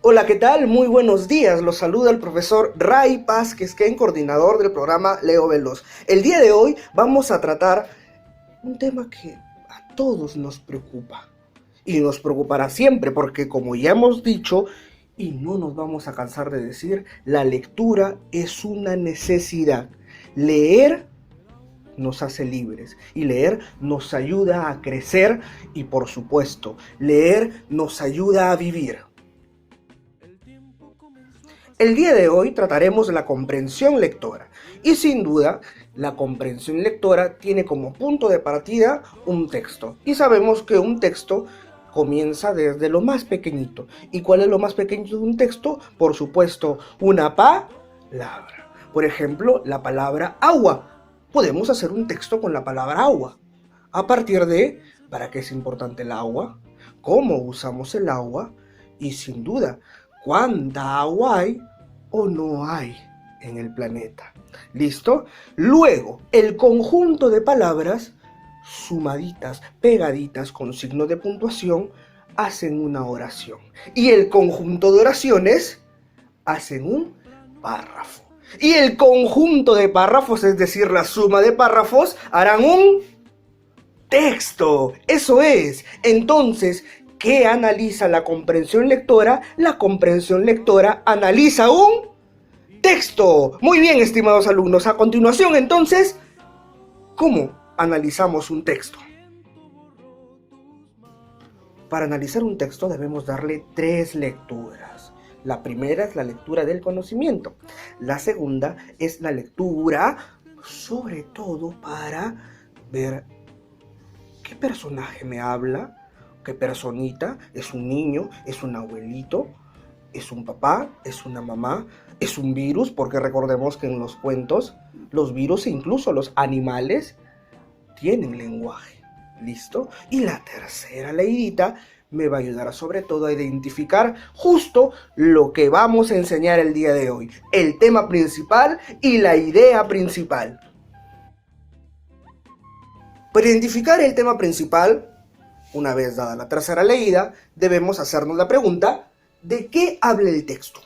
Hola, ¿qué tal? Muy buenos días. Los saluda el profesor Ray Vázquez, coordinador del programa Leo Veloz. El día de hoy vamos a tratar un tema que a todos nos preocupa. Y nos preocupará siempre porque, como ya hemos dicho, y no nos vamos a cansar de decir, la lectura es una necesidad. Leer nos hace libres y leer nos ayuda a crecer y, por supuesto, leer nos ayuda a vivir. El día de hoy trataremos la comprensión lectora y sin duda la comprensión lectora tiene como punto de partida un texto y sabemos que un texto comienza desde lo más pequeñito. ¿Y cuál es lo más pequeñito de un texto? Por supuesto, una palabra. Por ejemplo, la palabra agua. Podemos hacer un texto con la palabra agua. A partir de, ¿para qué es importante el agua? ¿Cómo usamos el agua? Y sin duda, ¿cuánta agua hay o no hay en el planeta? ¿Listo? Luego, el conjunto de palabras sumaditas, pegaditas con signo de puntuación, hacen una oración. Y el conjunto de oraciones hacen un párrafo. Y el conjunto de párrafos, es decir, la suma de párrafos, harán un texto. Eso es. Entonces, ¿qué analiza la comprensión lectora? La comprensión lectora analiza un texto. Muy bien, estimados alumnos. A continuación, entonces, ¿cómo analizamos un texto? Para analizar un texto debemos darle 3 lecturas. La primera es la lectura del conocimiento. La segunda es la lectura, sobre todo, para ver qué personaje me habla, qué personita, es un niño, es un abuelito, es un papá, es una mamá, es un virus, porque recordemos que en los cuentos los virus e incluso los animales tienen lenguaje. ¿Listo? Y la tercera leidita me va a ayudar sobre todo a identificar justo lo que vamos a enseñar el día de hoy, el tema principal y la idea principal. Para identificar el tema principal, una vez dada la tercera leída, debemos hacernos la pregunta: ¿de qué habla el texto?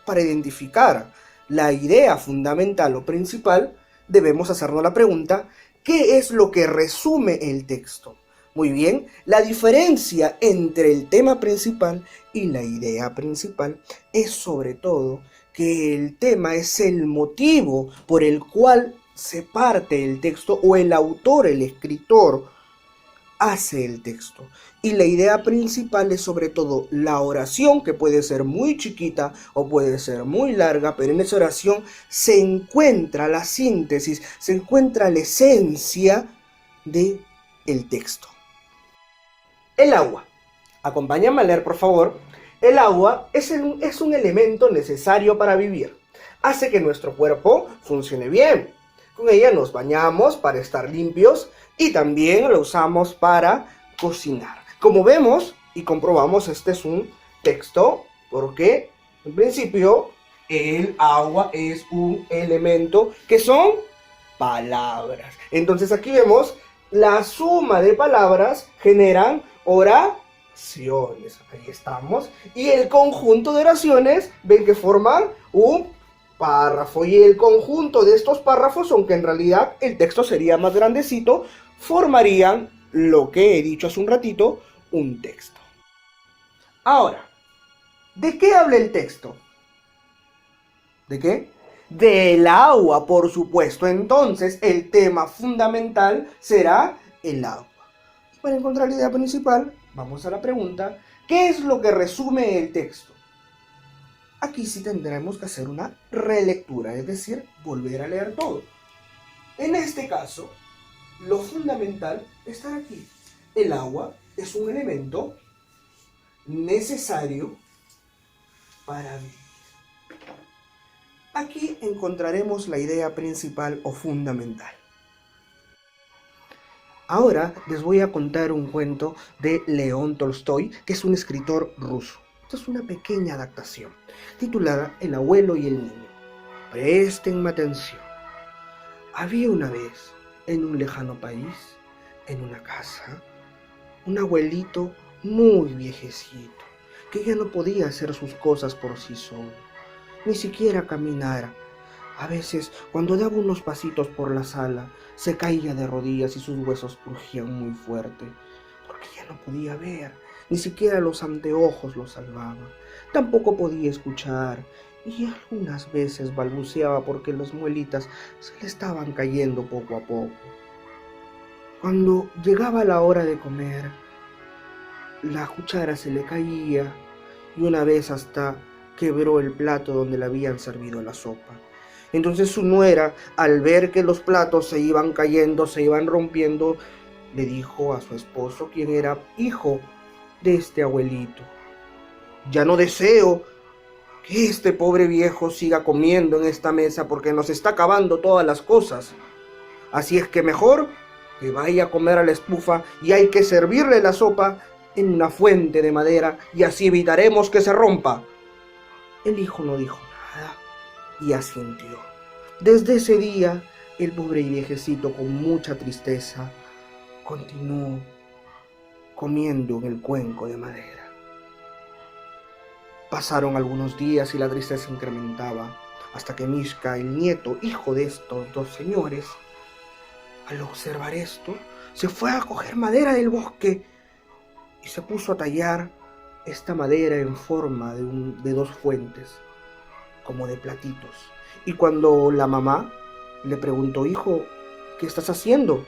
Para identificar la idea fundamental o principal, debemos hacernos la pregunta: ¿qué es lo que resume el texto? Muy bien, la diferencia entre el tema principal y la idea principal es sobre todo que el tema es el motivo por el cual se parte el texto o el autor, el escritor, hace el texto. Y la idea principal es sobre todo la oración, que puede ser muy chiquita o puede ser muy larga, pero en esa oración se encuentra la síntesis, se encuentra la esencia del texto. El agua. Acompáñame a leer, por favor. El agua es un elemento necesario para vivir. Hace que nuestro cuerpo funcione bien. Con ella nos bañamos para estar limpios y también la usamos para cocinar. Como vemos y comprobamos, este es un texto porque, en principio, el agua es un elemento que son palabras. Entonces aquí vemos la suma de palabras generan oraciones. Ahí estamos. Y el conjunto de oraciones, ven que forman un párrafo. Y el conjunto de estos párrafos, aunque en realidad el texto sería más grandecito, formarían lo que he dicho hace un ratito, un texto. Ahora, ¿de qué habla el texto? ¿De qué? Del agua, por supuesto. Entonces, el tema fundamental será el agua. Para encontrar la idea principal, vamos a la pregunta: ¿qué es lo que resume el texto? Aquí sí tendremos que hacer una relectura, es decir, volver a leer todo. En este caso, lo fundamental está aquí. El agua es un elemento necesario para vivir. Aquí encontraremos la idea principal o fundamental. Ahora les voy a contar un cuento de León Tolstoy, que es un escritor ruso. Esto es una pequeña adaptación, titulada El abuelo y el niño. Préstenme atención. Había una vez, en un lejano país, en una casa, un abuelito muy viejecito, porque ya no podía hacer sus cosas por sí solo, ni siquiera caminar. A veces, cuando daba unos pasitos por la sala, se caía de rodillas y sus huesos crujían muy fuerte, porque ya no podía ver, ni siquiera los anteojos lo salvaban. Tampoco podía escuchar, y algunas veces balbuceaba porque las muelitas se le estaban cayendo poco a poco. Cuando llegaba la hora de comer, la cuchara se le caía y una vez hasta quebró el plato donde le habían servido la sopa. Entonces su nuera, al ver que los platos se iban cayendo, se iban rompiendo, le dijo a su esposo, quien era hijo de este abuelito: ya no deseo que este pobre viejo siga comiendo en esta mesa porque nos está acabando todas las cosas. Así es que mejor que vaya a comer a la estufa y hay que servirle la sopa en una fuente de madera y así evitaremos que se rompa. El hijo no dijo nada y asintió. Desde ese día, el pobre viejecito, con mucha tristeza, continuó comiendo en el cuenco de madera. Pasaron algunos días y la tristeza incrementaba, hasta que Mishka, el nieto, hijo de estos dos señores, al observar esto, se fue a coger madera del bosque y se puso a tallar esta madera en forma de dos fuentes, como de platitos. Y cuando la mamá le preguntó: hijo, ¿qué estás haciendo?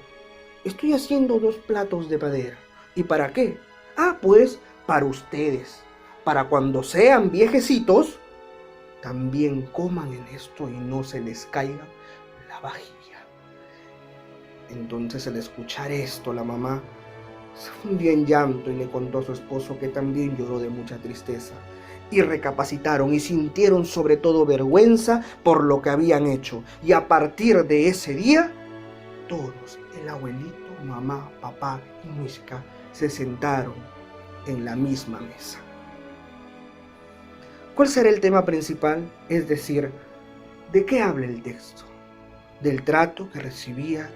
Estoy haciendo dos platos de madera. ¿Y para qué? Ah, pues para ustedes, para cuando sean viejecitos, también coman en esto y no se les caiga la vajilla. Entonces, al escuchar esto, la mamá se fundió en llanto y le contó a su esposo, que también lloró de mucha tristeza. Y recapacitaron y sintieron sobre todo vergüenza por lo que habían hecho. Y a partir de ese día, todos, el abuelito, mamá, papá y Mishka, se sentaron en la misma mesa. ¿Cuál será el tema principal? Es decir, ¿de qué habla el texto? Del trato que recibía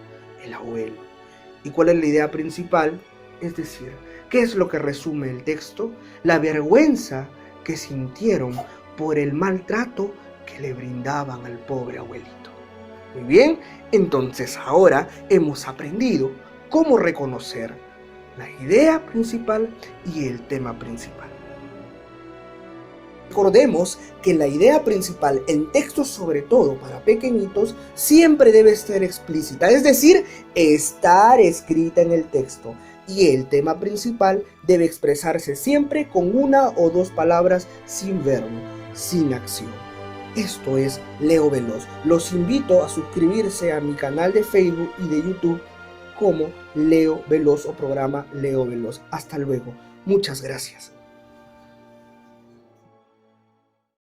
el abuelo. ¿Y cuál es la idea principal? Es decir, ¿qué es lo que resume el texto? La vergüenza que sintieron por el maltrato que le brindaban al pobre abuelito. Muy bien, entonces ahora hemos aprendido cómo reconocer la idea principal y el tema principal. Recordemos que la idea principal en textos, sobre todo para pequeñitos, siempre debe estar explícita, es decir, estar escrita en el texto. Y el tema principal debe expresarse siempre con una o dos palabras, sin verbo, sin acción. Esto es Leo Veloz. Los invito a suscribirse a mi canal de Facebook y de YouTube como Leo Veloz o programa Leo Veloz. Hasta luego. Muchas gracias.